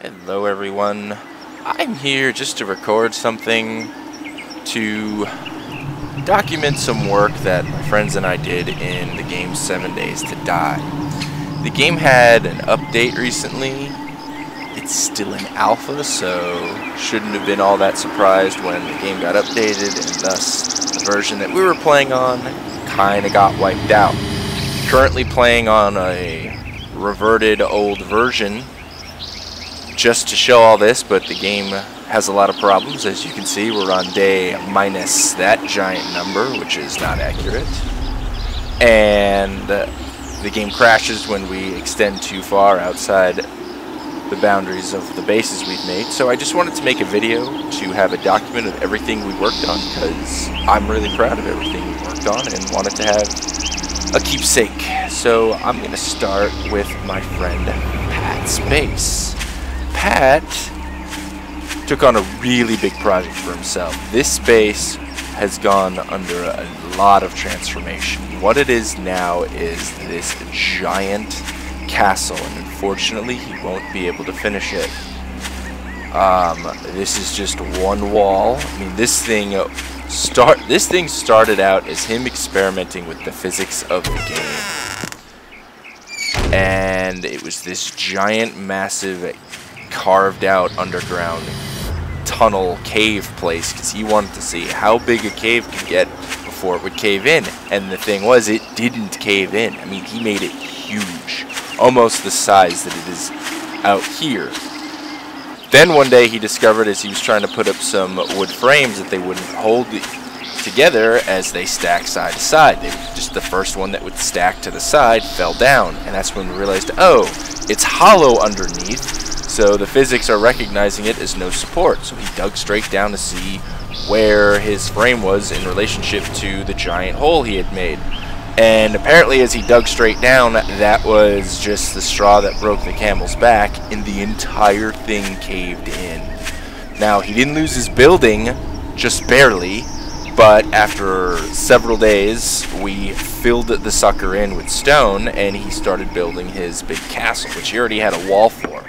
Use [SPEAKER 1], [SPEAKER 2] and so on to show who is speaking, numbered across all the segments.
[SPEAKER 1] Hello everyone, I'm here just to record something to document some work that my friends and I did in the game 7 Days to Die. The game had an update recently. It's still in alpha, so shouldn't have been all that surprised when the game got updated, and thus the version that we were playing on kinda got wiped out. Currently playing on a reverted old version just to show all this, but the game has a lot of problems. As you can see, we're on day minus that giant number, which is not accurate. And the game crashes when we extend too far outside the boundaries of the bases we've made. So I just wanted to make a video to have a document of everything we worked on, because I'm really proud of everything we worked on and wanted to have a keepsake. So I'm going to start with my friend Pat's base. Pat took on a really big project for himself. This base has gone under a lot of transformation. What it is now is this giant castle, and unfortunately he won't be able to finish it. This is just one wall. I mean, this thing started out as him experimenting with the physics of the game, and it was this giant, massive, carved out underground tunnel cave place, because he wanted to see how big a cave could get before it would cave in. And the thing was, it didn't cave in. I mean, he made it huge, almost the size that it is out here. Then one day he discovered, as he was trying to put up some wood frames, that they wouldn't hold together as they stack side to side. They were just the first one that would stack to the side fell down, and that's when we realized, oh, it's hollow underneath. So the physics are recognizing it as no support. So he dug straight down to see where his frame was in relationship to the giant hole he had made. And apparently, as he dug straight down, that was just the straw that broke the camel's back, and the entire thing caved in. Now, he didn't lose his building, just barely, but after several days, we filled the sucker in with stone, and he started building his big castle, which he already had a wall for.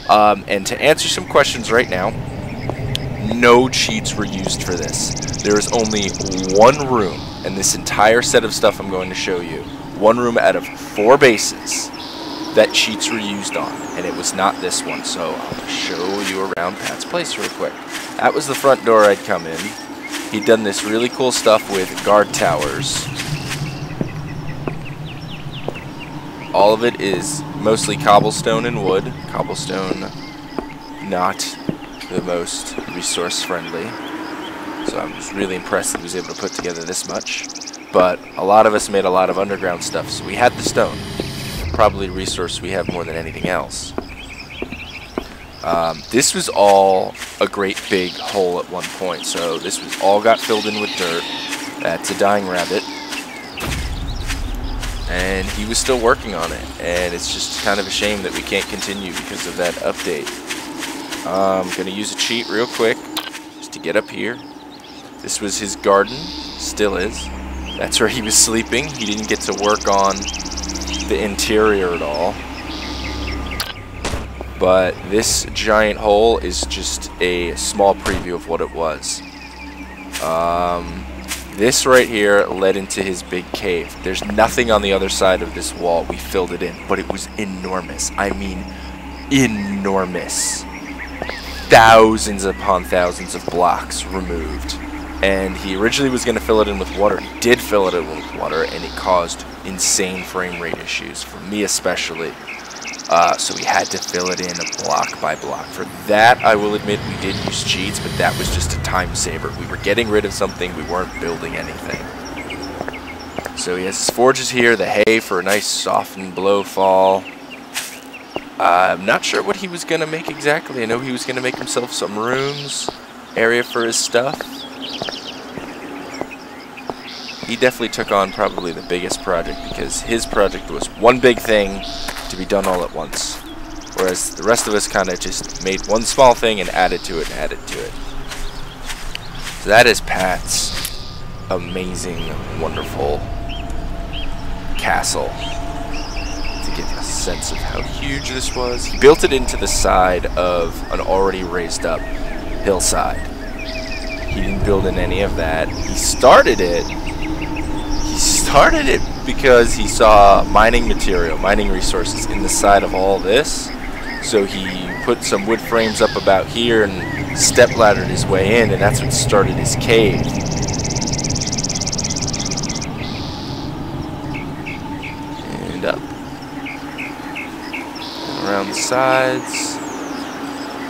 [SPEAKER 1] And to answer some questions right now, no cheats were used for this. There is only one room, and this entire set of stuff I'm going to show you, one room out of 4 bases that cheats were used on, and it was not this one. So I'll show you around Pat's place real quick. That was the front door I'd come in. He'd done this really cool stuff with guard towers. All of it is mostly cobblestone and wood. Cobblestone, not the most resource friendly. So I was really impressed that he was able to put together this much. But a lot of us made a lot of underground stuff, so we had the stone. Probably a resource we have more than anything else. This was all a great big hole at one point, so this was all got filled in with dirt. That's a dying rabbit. And he was still working on it, and it's just kind of a shame that we can't continue because of that update. I'm going to use a cheat real quick just to get up here. This was his garden, still is. That's where he was sleeping. He didn't get to work on the interior at all. But this giant hole is just a small preview of what it was. This right here led into his big cave. There's nothing on the other side of this wall. We filled it in, but it was enormous. I mean, enormous. Thousands upon thousands of blocks removed. And he originally was going to fill it in with water. He did fill it in with water, and it caused insane frame rate issues, for me especially. So we had to fill it in block by block. For that, I will admit, we did use cheats, but that was just a time saver. We were getting rid of something, we weren't building anything. So he has his forges here, the hay for a nice softened blow fall. I'm not sure what he was going to make exactly. I know he was going to make himself some rooms, area for his stuff. He definitely took on probably the biggest project, because his project was one big thing to be done all at once, whereas the rest of us kind of just made one small thing and added to it and added to it. So that is Pat's amazing, wonderful castle. To give us sense of how huge this was. He built it into the side of an already raised up hillside. He didn't build in any of that. He started it because he saw mining material, mining resources in the side of all this. So he put some wood frames up about here and step laddered his way in, and that's what started his cave. And up. And around the sides.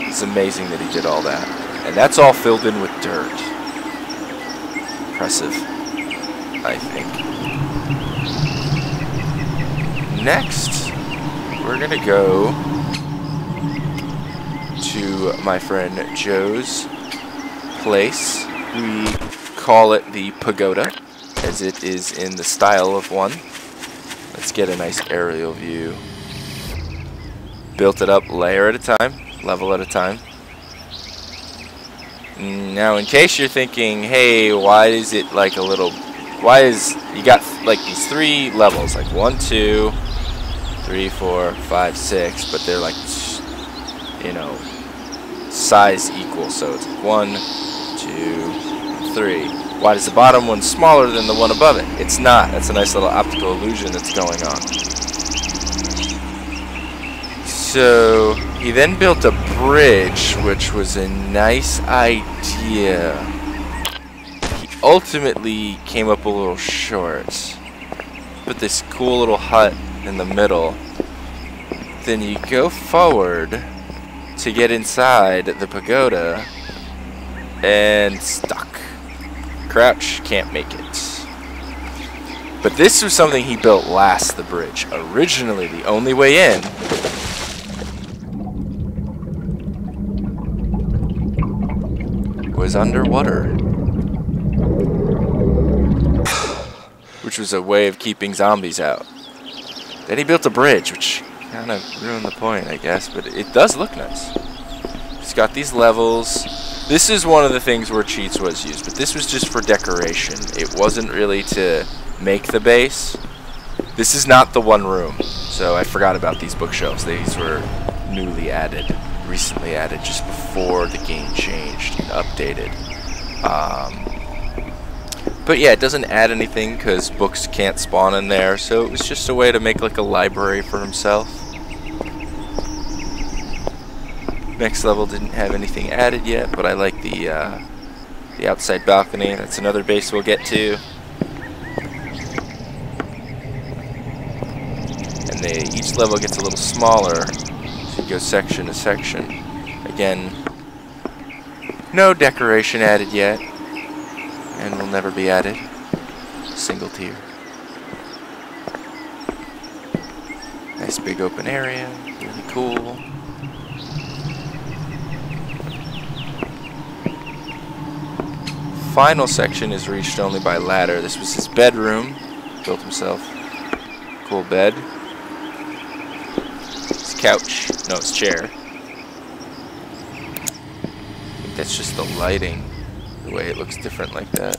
[SPEAKER 1] It's amazing that he did all that. And that's all filled in with dirt. Impressive, I think. Next, we're gonna go to my friend Joe's place. We call it the pagoda, as it is in the style of one. Let's get a nice aerial view. Built it up layer at a time, level at a time. Now, in case you're thinking, hey, why is it like a little, you got like these 3 levels, like 1, 2, 3, 4, 5, 6, but they're like, you know, size equal, so it's 1, 2, 3. Why is the bottom one smaller than the one above it? It's not. That's a nice little optical illusion that's going on. So he then built a bridge, which was a nice idea. He ultimately came up a little short. Put this cool little hut in the middle. Then you go forward to get inside the pagoda and stuck. Crouch, can't make it. But this was something he built last, the bridge. Originally, the only way in was underwater, which was a way of keeping zombies out. Then he built a bridge, which kind of ruined the point, I guess, but it does look nice. It's got these levels. This is one of the things where cheats was used, but this was just for decoration. It wasn't really to make the base. This is not the one room, so I forgot about these bookshelves. These were newly added, recently added, just before the game changed and updated. But yeah, it doesn't add anything because books can't spawn in there, so it was just a way to make like a library for himself. Next level didn't have anything added yet, but I like the outside balcony. That's another base we'll get to. And each level gets a little smaller, so you go section to section. Again, no decoration added yet. And will never be added. Single tier. Nice big open area. Really cool. Final section is reached only by ladder. This was his bedroom. Built himself. Cool bed. His couch. No, his chair. I think that's just the lighting. The way it looks different like that.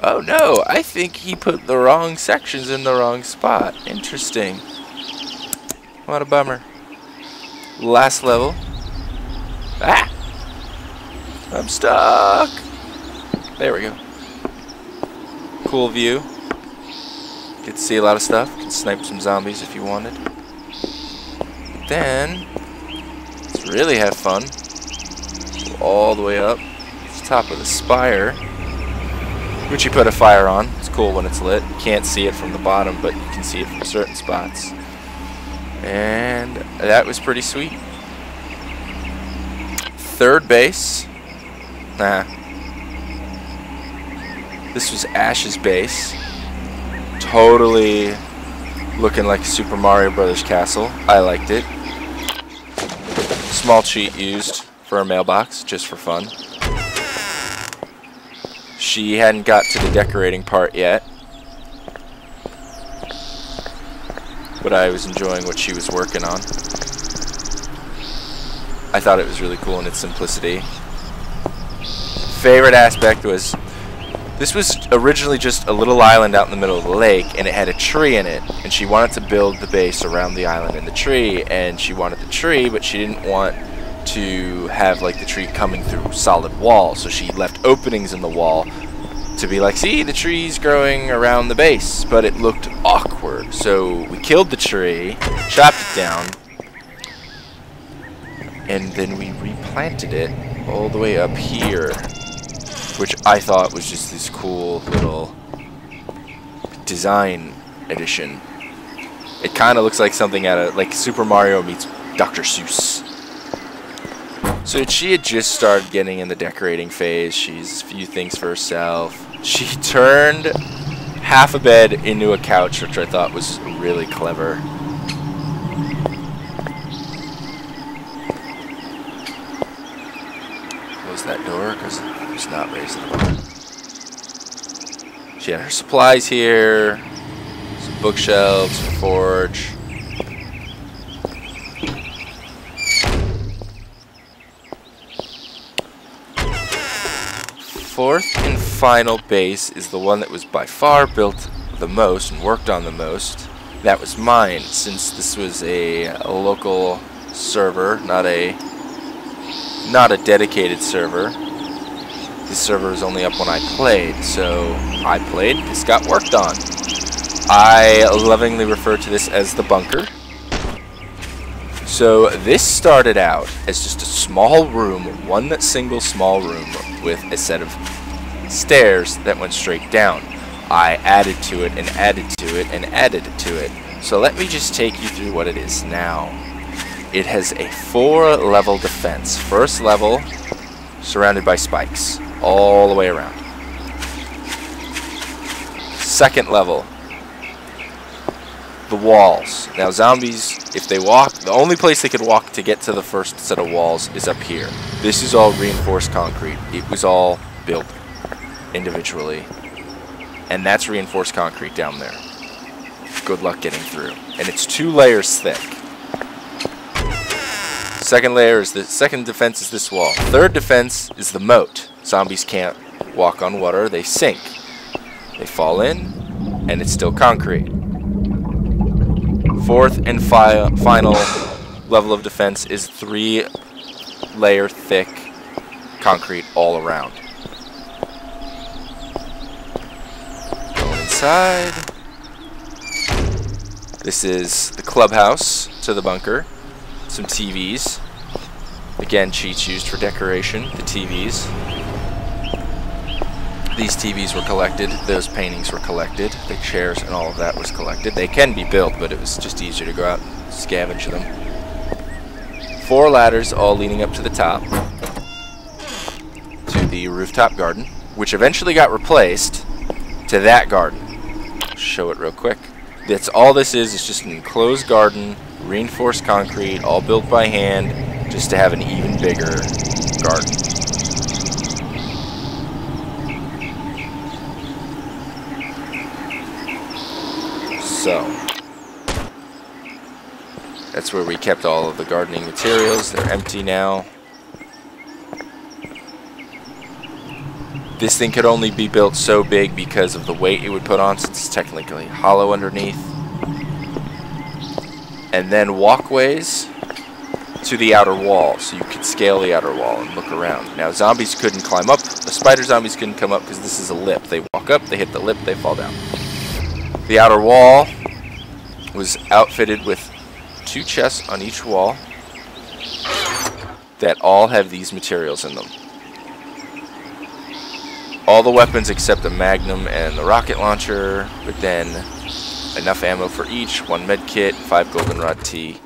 [SPEAKER 1] Oh no, I think he put the wrong sections in the wrong spot. Interesting. What a bummer. Last level. Ah! I'm stuck! There we go. Cool view. Get to see a lot of stuff. Can snipe some zombies if you wanted. Then, let's really have fun. Go all the way up. Top of the spire, which you put a fire on. It's cool when it's lit. You can't see it from the bottom, but you can see it from certain spots. And that was pretty sweet. Third base. This was Ash's base. Totally looking like Super Mario Brothers castle. I liked it. Small cheat used for a mailbox, just for fun. She hadn't got to the decorating part yet, but I was enjoying what she was working on. I thought it was really cool in its simplicity. Favorite aspect was This was originally just a little island out in the middle of the lake, and it had a tree in it, and she wanted to build the base around the island and the tree, and she wanted the tree, but she didn't want to have like the tree coming through solid wall, so she left openings in the wall to be like, see, the tree's growing around the base, but it looked awkward. So we killed the tree, chopped it down, and then we replanted it all the way up here, which I thought was just this cool little design addition. It kind of looks like something out of like Super Mario meets Dr. Seuss. So she had just started getting in the decorating phase. She's a few things for herself. She turned half a bed into a couch, which I thought was really clever. Close that door because it's not raising the bar. She had her supplies here, some bookshelves, a forge. Fourth and final base is the one that was by far built the most and worked on the most. That was mine, since this was a local server, not a dedicated server. This server was only up when I played, so I played, this got worked on. I lovingly refer to this as the bunker. So this started out as just a small room, one single small room with a set of stairs that went straight down. I added to it and added to it and added to it. So let me just take you through what it is now. It has a 4-level defense. First level, surrounded by spikes all the way around. Second level, the walls. Now zombies, if they walk, the only place they could walk to get to the first set of walls is up here. This is all reinforced concrete. It was all built individually. And that's reinforced concrete down there. Good luck getting through. And it's 2 layers thick. Second layer is the second defense is this wall. Third defense is the moat. Zombies can't walk on water, they sink. They fall in, and it's still concrete. Fourth and final level of defense is 3-layer thick concrete all around. Going inside. This is the clubhouse to the bunker. Some TVs. Again, cheats used for decoration. The TVs. These TVs were collected. Those paintings were collected. The chairs and all of that was collected. They can be built, but it was just easier to go out and scavenge them. 4 ladders all leading up to the top. To the rooftop garden, which eventually got replaced to that garden. Show it real quick. That's all this is just an enclosed garden, reinforced concrete, all built by hand, just to have an even bigger garden. So, that's where we kept all of the gardening materials. They're empty now. This thing could only be built so big because of the weight it would put on, since it's technically hollow underneath. And then walkways to the outer wall, so you could scale the outer wall and look around. Now zombies couldn't climb up. The spider zombies couldn't come up because this is a lip. They walk up, they hit the lip, they fall down. The outer wall was outfitted with 2 chests on each wall that all have these materials in them. All the weapons except the Magnum and the rocket launcher, but then enough ammo for each, 1 med kit, 5 goldenrod tea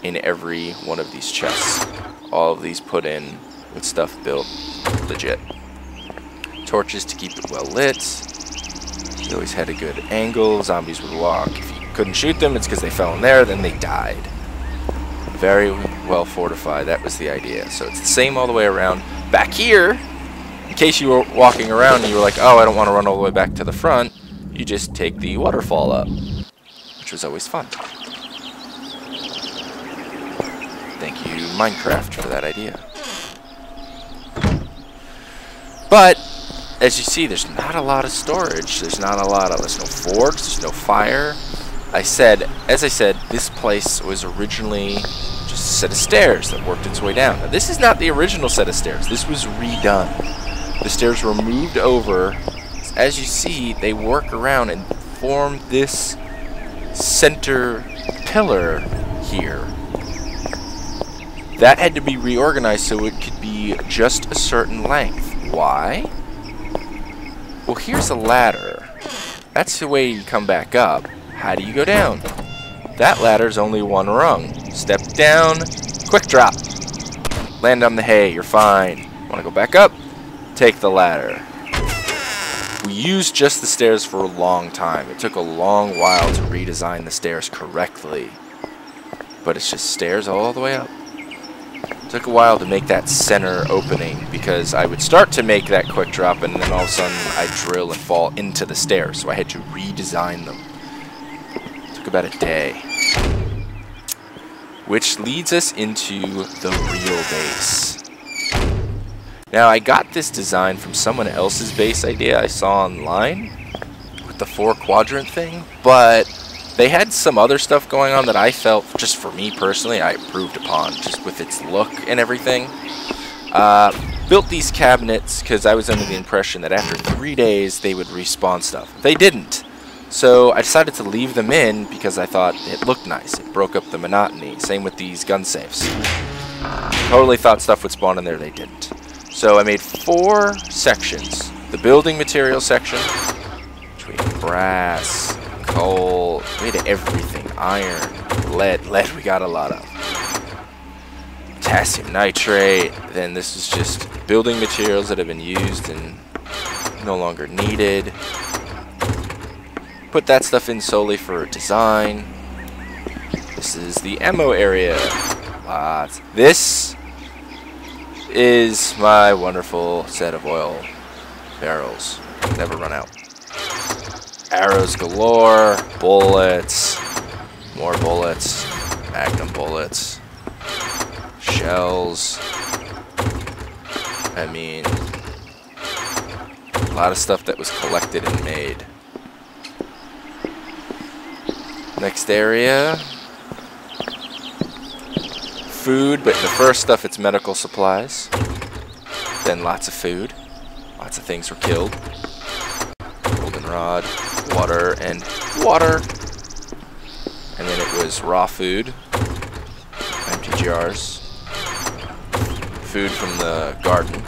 [SPEAKER 1] in every one of these chests. All of these put in with stuff built legit. Torches to keep it well lit. They always had a good angle. Zombies would walk. If you couldn't shoot them, it's because they fell in there, then they died. Very well fortified. That was the idea. So it's the same all the way around. Back here, in case you were walking around and you were like, oh, I don't want to run all the way back to the front, you just take the waterfall up, which was always fun. Thank you, Minecraft, for that idea. But as you see, there's not a lot of storage. There's no forge, there's no fire. As I said, this place was originally just a set of stairs that worked its way down. Now, this is not the original set of stairs. This was redone. The stairs were moved over. As you see, they work around and form this center pillar here. That had to be reorganized so it could be just a certain length. Why? Well, here's a ladder. That's the way you come back up. How do you go down? That ladder's only one rung. Step down, quick drop. Land on the hay, you're fine. Want to go back up? Take the ladder. We used just the stairs for a long time. It took a long while to redesign the stairs correctly. But it's just stairs all the way up. It took a while to make that center opening because I would start to make that quick drop and then all of a sudden I'd drill and fall into the stairs. So I had to redesign them. It took about a day. Which leads us into the real base. Now, I got this design from someone else's base idea I saw online with the 4-quadrant thing, but they had some other stuff going on that I felt, just for me personally, I improved upon, just with its look and everything. Built these cabinets because I was under the impression that after 3 days they would respawn stuff. They didn't. So I decided to leave them in because I thought it looked nice. It broke up the monotony. Same with these gun safes. Totally thought stuff would spawn in there, they didn't. So I made 4 sections. The building material section, which we had brass, coal, we had everything. Iron, lead we got a lot of. Potassium nitrate, then this is just building materials that have been used and no longer needed. Put that stuff in solely for design. This is the ammo area. Lots. This is my wonderful set of oil barrels. Never run out. Arrows galore, bullets, more bullets, magnum bullets, shells. I mean, a lot of stuff that was collected and made. Next area. Food, but the first stuff, it's medical supplies. Then lots of food. Lots of things were killed. Goldenrod, water, and water. And then it was raw food. Empty jars. Food from the garden.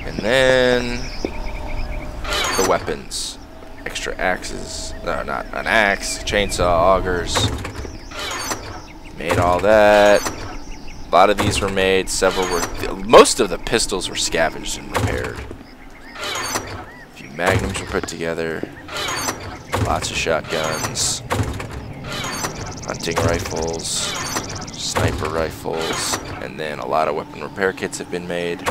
[SPEAKER 1] And then the weapons. Extra axes. No, not an axe. Chainsaw, augers. Made all that. A lot of these were made. Several were. Most of the pistols were scavenged and repaired. A few magnums were put together. Lots of shotguns. Hunting rifles. Sniper rifles. And then a lot of weapon repair kits have been made.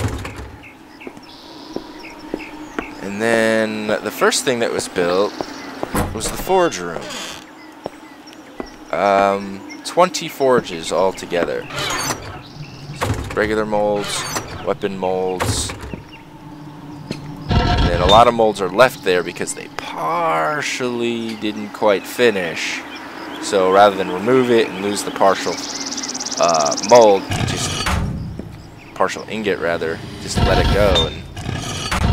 [SPEAKER 1] And then the first thing that was built was the forge room. 20 forges all together. Regular molds, weapon molds. And then a lot of molds are left there because they partially didn't quite finish. So rather than remove it and lose the partial mold, just partial ingot rather, just let it go and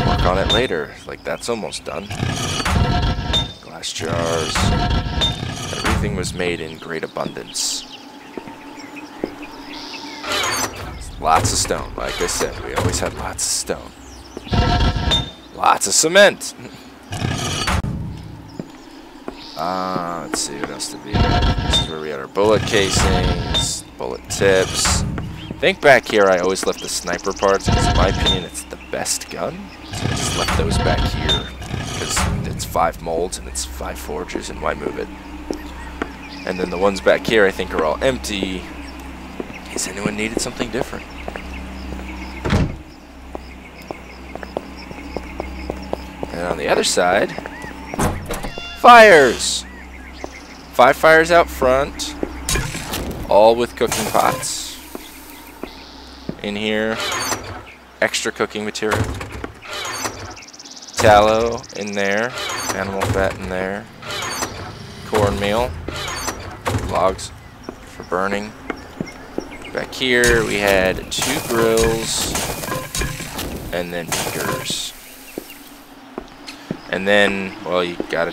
[SPEAKER 1] work on it later. Like, that's almost done. Glass jars. Everything was made in great abundance. Lots of stone. Like I said, we always had lots of stone. Lots of cement. Let's see, what else did we have? This is where we had our bullet casings, bullet tips. I think back here I always left the sniper parts because in my opinion it's the best gun. So I just left those back here because it's 5 molds and it's 5 forges, and why move it? And then the ones back here I think are all empty in case anyone needed something different. And on the other side, fires! 5 fires out front, all with cooking pots in here. extra cooking material. Tallow in there, animal fat in there, cornmeal, logs for burning. Back here we had 2 grills and then beakers. And then, well, you gotta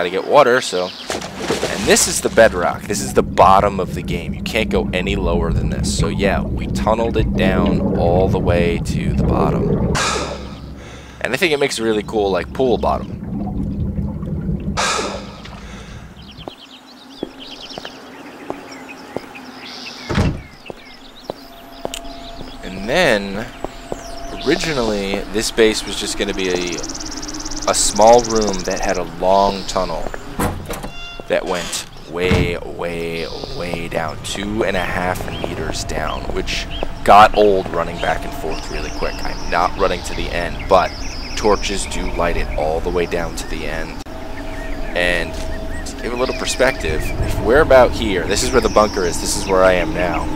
[SPEAKER 1] get water, so. And this is the bedrock. This is the bottom of the game. You can't go any lower than this. So yeah, we tunneled it down all the way to the bottom. And I think it makes a really cool, like, pool bottom. And then, originally, this base was just going to be a small room that had a long tunnel that went way, way, way down, 2.5 meters down, which got old running back and forth really quick. I'm not running to the end, but torches do light it all the way down to the end. And to give a little perspective, if we're about here, this is where the bunker is, this is where I am now.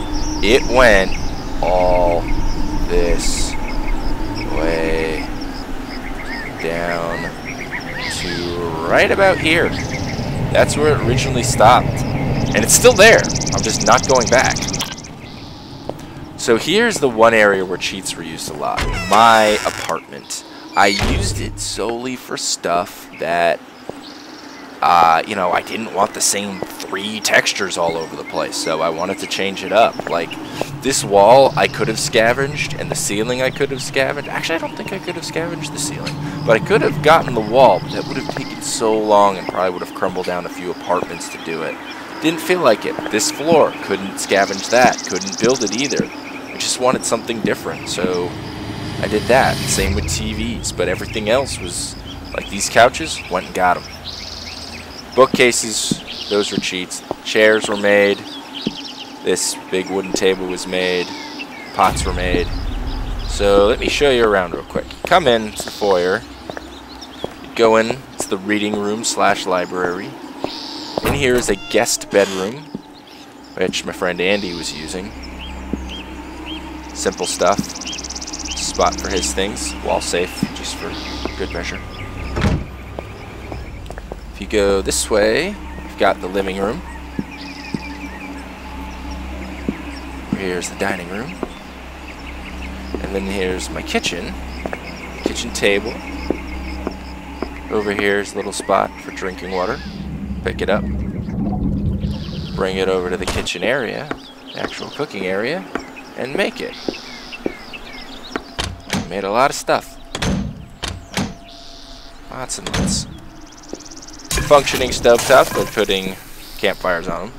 [SPEAKER 1] It went all this way down to right about here. That's where it originally stopped. And it's still there. I'm just not going back. So here's the one area where cheats were used a lot. My apartment. I used it solely for stuff that, you know, I didn't want the same 3 textures all over the place. So I wanted to change it up. Like, this wall I could have scavenged, and the ceiling I could have scavenged. Actually, I don't think I could have scavenged the ceiling. But I could have gotten the wall, but that would have taken so long and probably would have crumbled down a few apartments to do it. Didn't feel like it. This floor, couldn't scavenge that. Couldn't build it either. I just wanted something different, so I did that. Same with TVs, but everything else was, like these couches, went and got them. Bookcases, those were cheats. Chairs were made. This big wooden table was made. Pots were made. So let me show you around real quick. You come in, it's the foyer. You go in, it's the reading room / library. In here is a guest bedroom, which my friend Andy was using. Simple stuff. Spot for his things. Wall safe, just for good measure. If you go this way, you've got the living room. Here's the dining room. And then here's my kitchen. Kitchen table. Over here is a little spot for drinking water. Pick it up. Bring it over to the kitchen area, the actual cooking area, and make it. Made a lot of stuff. Lots and lots. Functioning stovetops by putting campfires on them.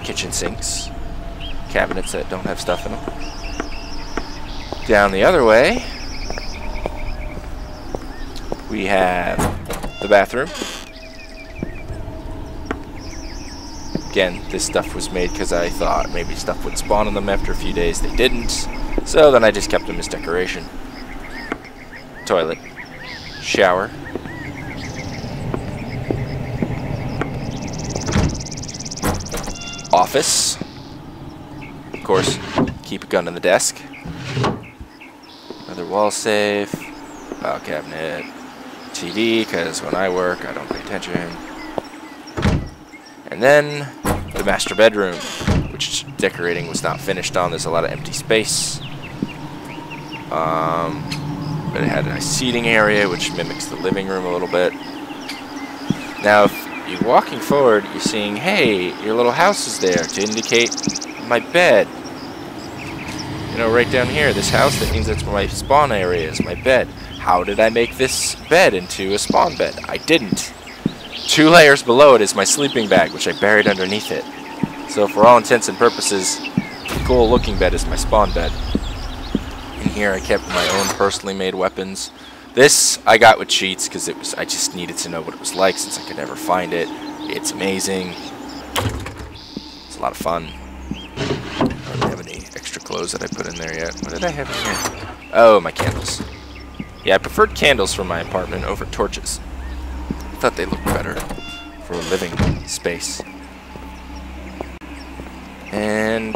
[SPEAKER 1] Kitchen sinks. Cabinets that don't have stuff in them. Down the other way, we have the bathroom. Again, this stuff was made because I thought maybe stuff would spawn on them after a few days. They didn't. So then I just kept them as decoration. Toilet. Shower. Office. Of course, keep a gun in the desk. Another wall safe. File cabinet. TV, because when I work, I don't pay attention. And then the master bedroom, which decorating was not finished on. There's a lot of empty space. But it had a nice seating area, which mimics the living room a little bit. Now, if you're walking forward, you're seeing, hey, your little house is there to indicate my bed. You know, right down here, this house, that means that's where my spawn area is, my bed. How did I make this bed into a spawn bed? I didn't. 2 layers below it is my sleeping bag, which I buried underneath it. So for all intents and purposes, the cool looking bed is my spawn bed. In here I kept my own personally made weapons. This I got with cheats because I just needed to know what it was like since I could never find it. It's amazing. It's a lot of fun. I don't have any extra clothes that I put in there yet. What did I have in here? Oh, my candles. Yeah, I preferred candles for my apartment over torches. I thought they looked better for a living space. And